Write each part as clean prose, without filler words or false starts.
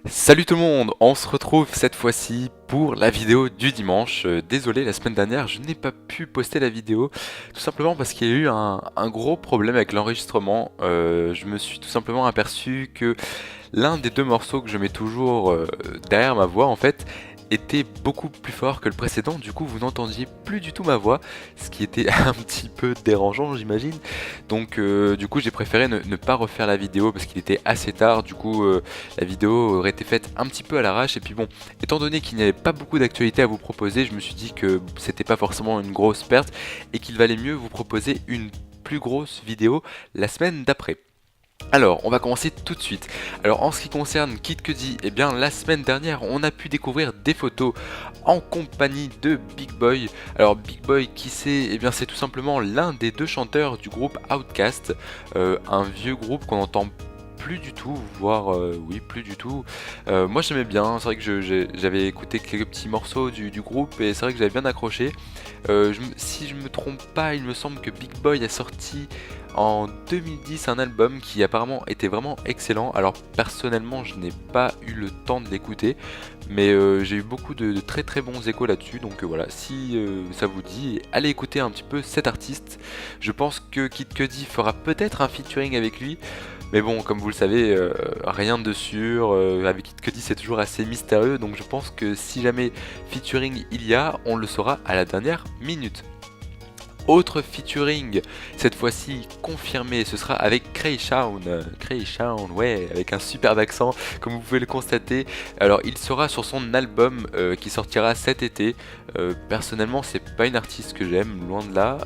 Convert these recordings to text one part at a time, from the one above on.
Salut tout le monde, on se retrouve cette fois-ci pour la vidéo du dimanche. Désolé, la semaine dernière je n'ai pas pu poster la vidéo, tout simplement parce qu'il y a eu un gros problème avec l'enregistrement. Je me suis tout simplement aperçu que l'un des deux morceaux que je mets toujours derrière ma voix en fait était beaucoup plus fort que le précédent, du coup vous n'entendiez plus du tout ma voix, ce qui était un petit peu dérangeant j'imagine. Donc du coup j'ai préféré ne pas refaire la vidéo parce qu'il était assez tard, du coup la vidéo aurait été faite un petit peu à l'arrache et puis bon, étant donné qu'il n'y avait pas beaucoup d'actualités à vous proposer, je me suis dit que c'était pas forcément une grosse perte et qu'il valait mieux vous proposer une plus grosse vidéo la semaine d'après. Alors, on va commencer tout de suite. Alors, en ce qui concerne Kid Cudi, eh bien, la semaine dernière, on a pu découvrir des photos en compagnie de Big Boy. Alors, Big Boy, qui c'est? Eh bien, c'est tout simplement l'un des deux chanteurs du groupe Outkast, un vieux groupe qu'on entend plus du tout, voire oui, plus du tout. Moi, j'aimais bien. C'est vrai que j'avais écouté quelques petits morceaux du groupe et c'est vrai que j'avais bien accroché. Si je me trompe pas, il me semble que Big Boy a sorti en 2010 un album qui apparemment était vraiment excellent. Alors personnellement je n'ai pas eu le temps de l'écouter, mais j'ai eu beaucoup de très très bons échos là-dessus. Donc voilà, si ça vous dit, allez écouter un petit peu cet artiste. Je pense que Kid Cudi fera peut-être un featuring avec lui. Mais bon, comme vous le savez, rien de sûr. Avec Kid Cudi, c'est toujours assez mystérieux. Donc je pense que si jamais featuring il y a, on le saura à la dernière minute. Autre featuring, cette fois-ci confirmé, ce sera avec Kreishaun. Kreishaun, ouais, avec un superbe accent, comme vous pouvez le constater. Alors, il sera sur son album qui sortira cet été. Personnellement, c'est pas une artiste que j'aime, loin de là.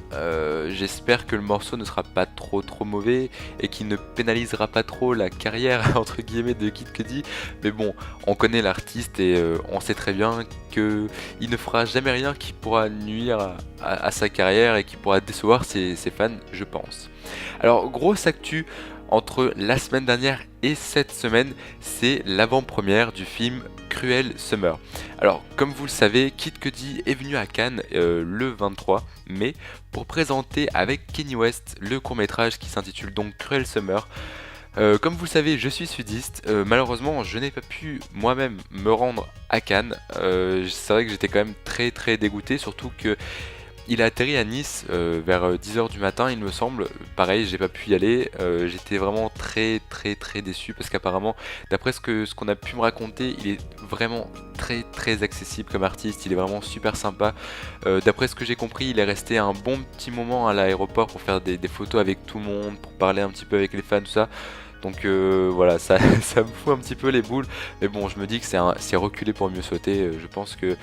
J'espère que le morceau ne sera pas trop mauvais et qu'il ne pénalisera pas trop la carrière entre guillemets de Kid Cudi. Mais bon, on connaît l'artiste et on sait très bien que il ne fera jamais rien qui pourra nuire à sa carrière et qui pourra décevoir ses fans, je pense. Alors, grosse actu entre la semaine dernière et cette semaine, c'est l'avant-première du film Cruel Summer. Alors, comme vous le savez, Kid Cudi est venu à Cannes le 23 mai pour présenter avec Kanye West le court-métrage qui s'intitule donc Cruel Summer. Comme vous le savez, je suis sudiste. Malheureusement, je n'ai pas pu moi-même me rendre à Cannes. C'est vrai que j'étais quand même très dégoûté, surtout que il a atterri à Nice vers 10 h du matin, il me semble. Pareil, j'ai pas pu y aller. J'étais vraiment très déçu parce qu'apparemment, d'après ce qu'on a pu me raconter, il est vraiment très accessible comme artiste. Il est vraiment super sympa. D'après ce que j'ai compris, il est resté un bon petit moment à l'aéroport pour faire des photos avec tout le monde, pour parler un petit peu avec les fans, tout ça. Donc voilà, ça, ça me fout un petit peu les boules. Mais bon, je me dis que c'est reculer pour mieux sauter. Je pense que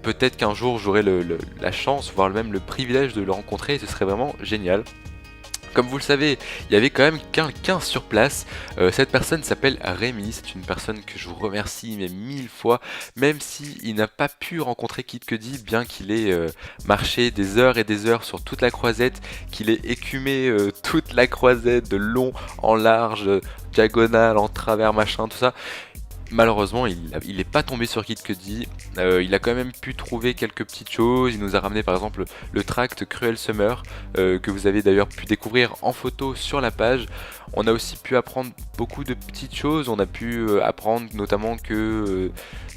peut-être qu'un jour j'aurai la chance, voire même le privilège de le rencontrer et ce serait vraiment génial. Comme vous le savez, il y avait quand même quelqu'un sur place. Cette personne s'appelle Rémi. C'est une personne que je vous remercie mais 1000 fois. Même s'il n'a pas pu rencontrer Kid Cudi, bien qu'il ait marché des heures et des heures sur toute la croisette, qu'il ait écumé toute la croisette de long en large, diagonale, en travers, machin, tout ça. Malheureusement, il est pas tombé sur Kid Cudi. Il a quand même pu trouver quelques petites choses. Il nous a ramené par exemple le tract Cruel Summer, que vous avez d'ailleurs pu découvrir en photo sur la page. On a aussi pu apprendre beaucoup de petites choses. On a pu apprendre notamment que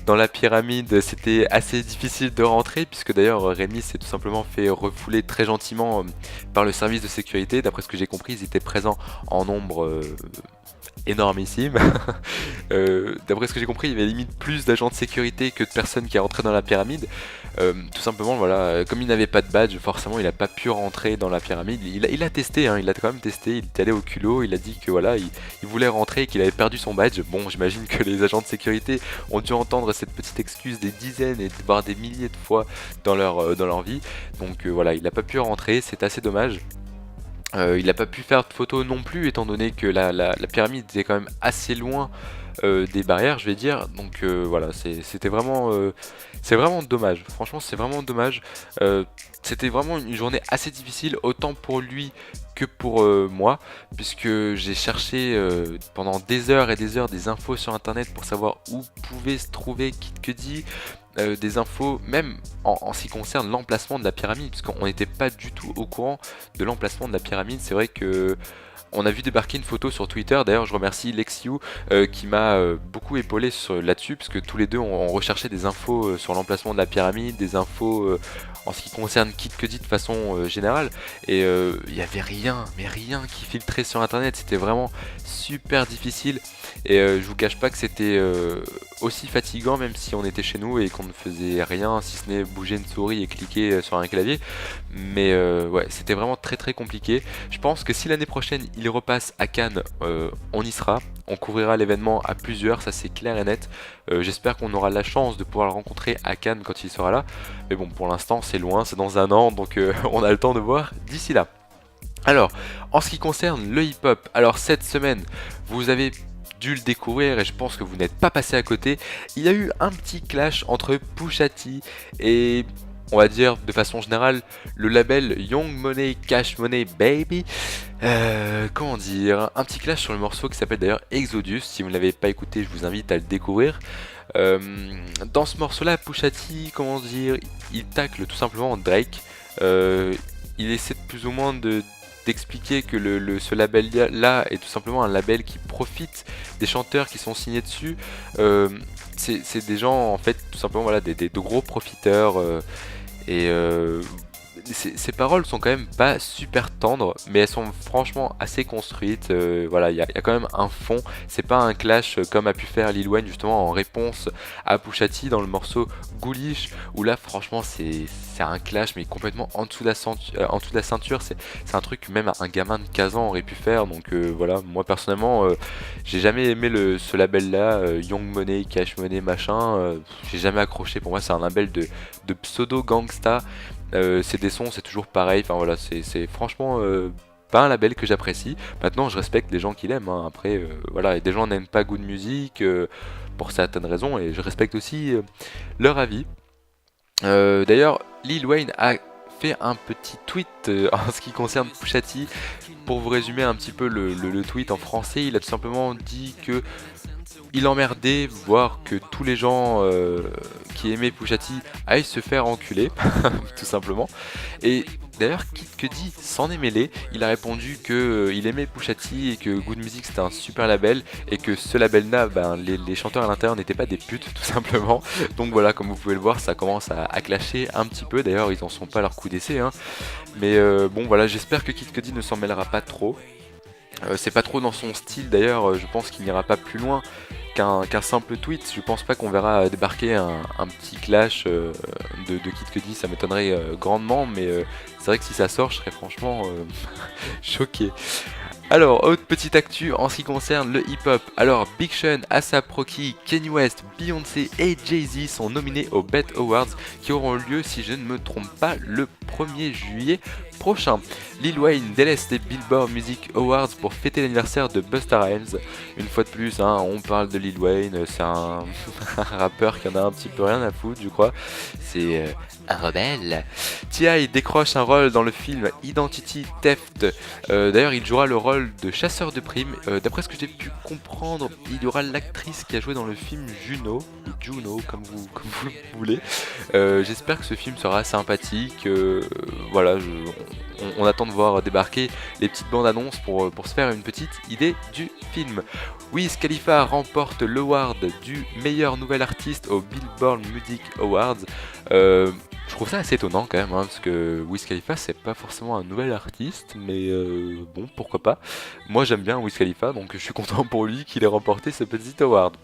dans la pyramide, c'était assez difficile de rentrer, puisque d'ailleurs Rémi s'est tout simplement fait refouler très gentiment par le service de sécurité. D'après ce que j'ai compris, ils étaient présents en nombre énormissime. D'après ce que j'ai compris, il y avait limite plus d'agents de sécurité que de personnes qui rentraient dans la pyramide. Tout simplement, voilà, comme il n'avait pas de badge, forcément, il n'a pas pu rentrer dans la pyramide. Il a testé, hein, il a quand même testé. Il est allé au culot, il a dit que voilà, il voulait rentrer et qu'il avait perdu son badge. Bon, j'imagine que les agents de sécurité ont dû entendre cette petite excuse des dizaines et voire des milliers de fois dans leur vie. Donc voilà, il n'a pas pu rentrer, c'est assez dommage. Il n'a pas pu faire de photos non plus, étant donné que la pyramide était quand même assez loin des barrières, je vais dire. Donc voilà, c'est vraiment dommage. Franchement, c'est vraiment dommage. C'était vraiment une journée assez difficile, autant pour lui que pour moi, puisque j'ai cherché pendant des heures et des heures des infos sur internet pour savoir où pouvait se trouver Kid Cudi, des infos même en ce qui concerne l'emplacement de la pyramide, puisqu'on n'était pas du tout au courant de l'emplacement de la pyramide. C'est vrai que On a vu débarquer une photo sur Twitter, d'ailleurs je remercie Lexiu qui m'a beaucoup épaulé là-dessus, parce que tous les deux on recherchait des infos sur l'emplacement de la pyramide, des infos en ce qui concerne Kid Cudi de façon générale, et il n'y avait rien, mais rien qui filtrait sur internet, c'était vraiment super difficile, et je vous cache pas que c'était aussi fatigant même si on était chez nous et qu'on ne faisait rien si ce n'est bouger une souris et cliquer sur un clavier, mais ouais, c'était vraiment très très compliqué. Je pense que si l'année prochaine il repasse à Cannes, on y sera, on couvrira l'événement à plusieurs, ça c'est clair et net. J'espère qu'on aura la chance de pouvoir le rencontrer à Cannes quand il sera là, mais bon, pour l'instant c'est loin, c'est dans un an, donc on a le temps de voir d'ici là. Alors, en ce qui concerne le hip-hop, alors cette semaine, vous avez dû le découvrir et je pense que vous n'êtes pas passé à côté, il y a eu un petit clash entre Pusha T et, on va dire de façon générale, le label Young Money Cash Money Baby. Comment dire, un petit clash sur le morceau qui s'appelle d'ailleurs Exodus. Si vous ne l'avez pas écouté, je vous invite à le découvrir. Dans ce morceau-là, Pusha T, comment dire, il tacle tout simplement Drake. Il essaie de plus ou moins d'expliquer que ce label-là est tout simplement un label qui profite des chanteurs qui sont signés dessus. C'est des gens, en fait, tout simplement, voilà, de gros profiteurs. Et ces paroles sont quand même pas super tendres, mais elles sont franchement assez construites. Voilà, il y a quand même un fond. C'est pas un clash comme a pu faire Lil Wayne justement en réponse à Pusha T dans le morceau Ghoulish, où là franchement c'est un clash mais complètement en dessous de la ceinture. C'est un truc que même un gamin de 15 ans aurait pu faire. Donc voilà, moi personnellement j'ai jamais aimé ce label là, Young Money, Cash Money machin. J'ai jamais accroché. Pour moi c'est un label de pseudo gangsta. C'est des sons, c'est toujours pareil, enfin voilà, c'est franchement pas un label que j'apprécie. Maintenant je respecte les gens qui l'aiment, hein. Après voilà, et des gens n'aiment pas Good Music pour certaines raisons, et je respecte aussi leur avis. D'ailleurs, Lil Wayne a fait un petit tweet en ce qui concerne Pusha T. Pour vous résumer un petit peu le tweet en français, il a tout simplement dit que il emmerdait voir que tous les gens qui aimaient Pusha T aillent se faire enculer, tout simplement. Et d'ailleurs, Kid Cudi s'en est mêlé. Il a répondu que il aimait Pusha T et que Good Music c'était un super label et que ce label-là, ben, les chanteurs à l'intérieur n'étaient pas des putes, tout simplement. Donc voilà, comme vous pouvez le voir, ça commence à clasher un petit peu. D'ailleurs, ils en sont pas à leur coup d'essai, hein. Mais bon, voilà, j'espère que Kid Cudi ne s'en mêlera pas trop. C'est pas trop dans son style d'ailleurs, je pense qu'il n'ira pas plus loin qu'un simple tweet. Je pense pas qu'on verra débarquer un petit clash de Kid Cudi, ça m'étonnerait grandement, mais c'est vrai que si ça sort, je serais franchement choqué. Alors, autre petite actu en ce qui concerne le hip-hop. Alors, Big Sean, A$AP Rocky, Kanye West, Beyoncé et Jay-Z sont nominés aux BET Awards qui auront lieu, si je ne me trompe pas, le 1er juillet prochain. Lil Wayne délaisse les Billboard Music Awards pour fêter l'anniversaire de Busta Rhymes. Une fois de plus, hein, on parle de Lil Wayne, c'est un rappeur qui en a un petit peu rien à foutre, je crois. C'est un rebelle. T.I. décroche un rôle dans le film Identity Theft. D'ailleurs, il jouera le rôle de chasseur de primes. D'après ce que j'ai pu comprendre, il y aura l'actrice qui a joué dans le film Juno, ou Juno, comme vous le voulez. J'espère que ce film sera sympathique. Voilà, on attend de voir débarquer les petites bandes annonces pour se faire une petite idée du film. Wiz Khalifa remporte l'award du meilleur nouvel artiste au Billboard Music Awards. Je trouve ça assez étonnant quand même, hein, parce que Wiz Khalifa c'est pas forcément un nouvel artiste, mais bon, pourquoi pas. Moi j'aime bien Wiz Khalifa, donc je suis content pour lui qu'il ait remporté ce petit award.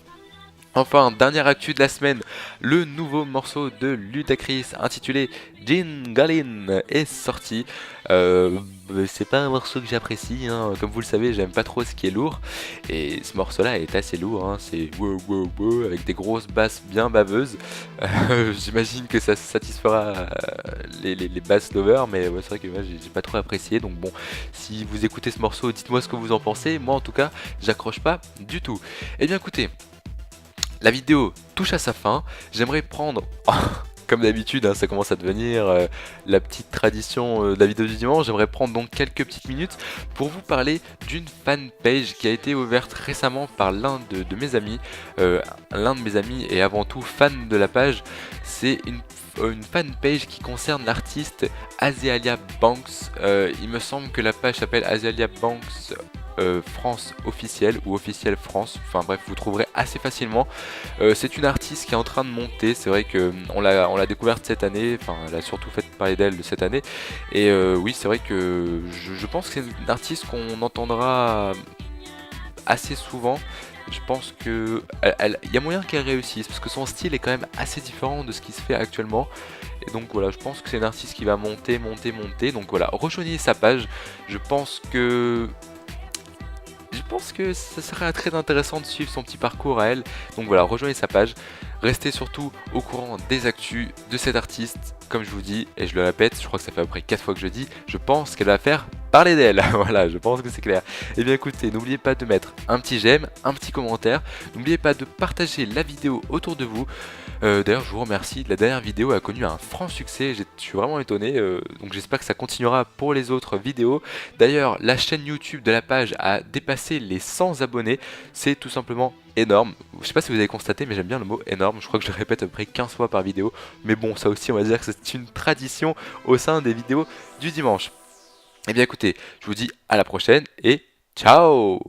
Enfin, dernière actu de la semaine, le nouveau morceau de Ludacris intitulé Jingalin est sorti. C'est pas un morceau que j'apprécie, hein. Comme vous le savez, j'aime pas trop ce qui est lourd. Et ce morceau-là est assez lourd, hein. C'est wow wow wow avec des grosses basses bien baveuses. J'imagine que ça satisfera les basses lovers, mais ouais, c'est vrai que moi j'ai pas trop apprécié. Donc bon, si vous écoutez ce morceau, dites-moi ce que vous en pensez. Moi en tout cas, j'accroche pas du tout. Eh bien écoutez, la vidéo touche à sa fin, j'aimerais prendre Comme d'habitude, hein, ça commence à devenir la petite tradition de la vidéo du dimanche. J'aimerais prendre donc quelques petites minutes pour vous parler d'une fanpage qui a été ouverte récemment par l'un de mes amis. L'un de mes amis est avant tout fan de la page. C'est une fanpage qui concerne l'artiste Azalea Banks. Il me semble que la page s'appelle Azalea Banks France officielle ou officielle France, enfin bref, vous trouverez assez facilement. C'est une artiste qui est en train de monter. C'est vrai que on l'a découverte cette année, enfin elle a surtout fait parler d'elle cette année, et oui, c'est vrai que je pense que c'est une artiste qu'on entendra assez souvent. Je pense que il y a moyen qu'elle réussisse parce que son style est quand même assez différent de ce qui se fait actuellement. Et donc voilà, je pense que c'est une artiste qui va monter, monter, monter. Donc voilà, rejoignez sa page. Je pense que ça serait très intéressant de suivre son petit parcours à elle. Donc voilà, rejoignez sa page. Restez surtout au courant des actus de cet artiste. Comme je vous dis, et je le répète, je crois que ça fait à peu près 4 fois que je dis, je pense qu'elle va faire parler d'elle. Voilà, je pense que c'est clair. Et bien écoutez, n'oubliez pas de mettre un petit j'aime, un petit commentaire. N'oubliez pas de partager la vidéo autour de vous. D'ailleurs, je vous remercie. La dernière vidéo a connu un franc succès. Je suis vraiment étonné. Donc j'espère que ça continuera pour les autres vidéos. D'ailleurs, la chaîne YouTube de la page a dépassé les 100 abonnés. C'est tout simplement énorme. Je sais pas si vous avez constaté, mais j'aime bien le mot énorme. Je crois que je le répète à peu près 15 fois par vidéo. Mais bon, ça aussi, on va dire que c'est une tradition au sein des vidéos du dimanche. Et bien écoutez, je vous dis à la prochaine et ciao!